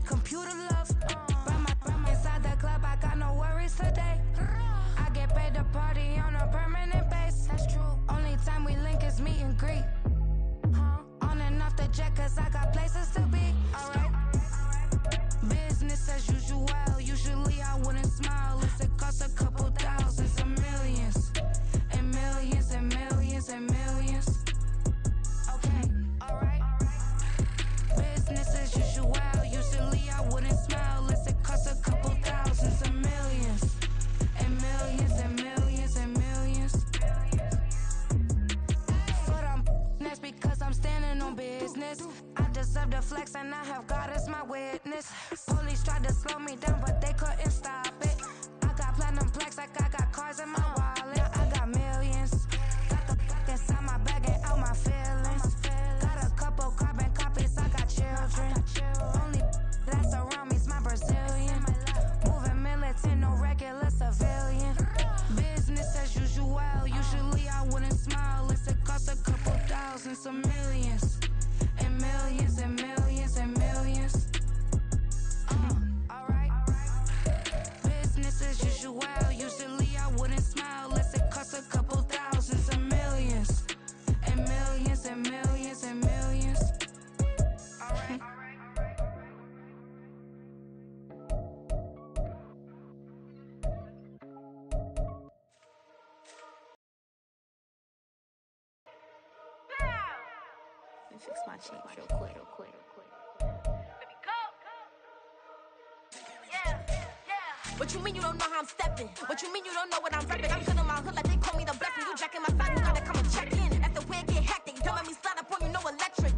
S7: Let me fix my change real quick. What you mean you don't know how I'm stepping? What you mean you don't know what I'm repping? I'm good on my hood like they call me the blessing. You jacking my side, you gotta come and check in. That's the way it get hectic. Don't let me slide up on you, no electric.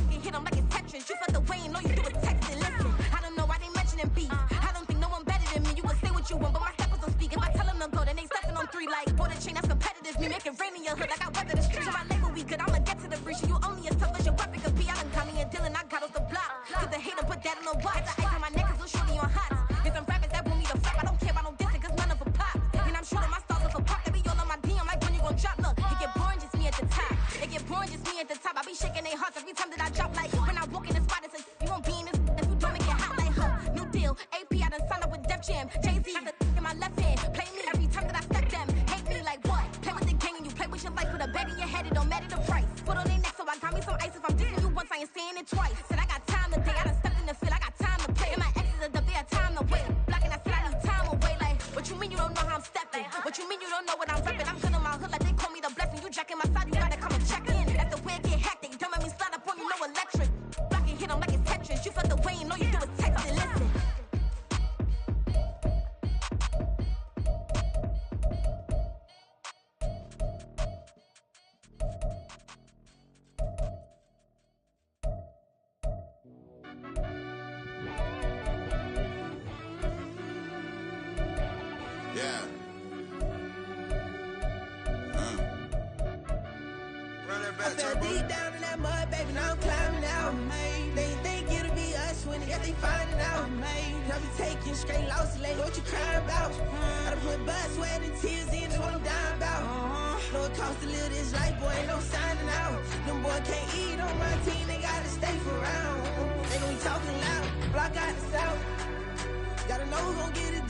S7: You hit them like it's Tetris. You felt the way and all you do is text it. Listen, I don't know why they mentioning beef. I don't think no one better than me. You can say what you want, but my steppers don't speak. If I tell them to go, then they stepping on 3 like border chain. That's competitive. Me making rain in your hood like I weather the streets. So my label we good. I'ma get to the breach. You only as tough as your weapon could be. I done got me a deal and I got off the block. Cause the hater put that on the watch. The ice on my neck is little shorty on hot. There's some rappers that want me to flop. I don't care about no dissing cause none of them pop. And I'm shooting my stars off a pop. They be all on my DM like when you gon' drop. Look, it get boring just me at the top. It get boring just me at the top. I be shaking their hearts every time that I drop. Like when I walk in the spot, it's you won't be in this if you don't make it hot like her. New deal, AP, I done signed up with Def Jam. Jay-Z, got the in my left hand. Play me every time that I step them. Hate me like what? Play with the gang and you play with your life. With a bag in your head, it don't matter the price. Put on their neck, so I got me some ice. If I'm dissing you once, I ain't saying it twice. Said I got time today, I done stepped in the field, I got time to play. And my exes are up, they had time to wait. Blocking, I said I need time away. Like, what you mean you don't know how I'm stepping? What you mean you don't know what I'm repping? I'm good on my hood like they call me the blessing. You jacking my side, you gotta come and check in. That's the way it get hectic. Don't let me slide up on you, no electric. Blocking, hit them like it's Tetris. You felt the way and all you do is text it. Listen.
S10: Yeah. Run that back,
S11: I fell
S10: Turbo.
S11: deep down in that mud, baby, now I'm climbing out. They think it'll be us when they finding out. I be taking straight losses, like what you crying about? I done put blood, sweat, and tears in, that's what I'm dying about. Know it costs to live this life, boy, ain't no signing out. Them boy can't eat on my team, they gotta stay for round. They gon' be talking loud, block out the south. Gotta know who gon' get it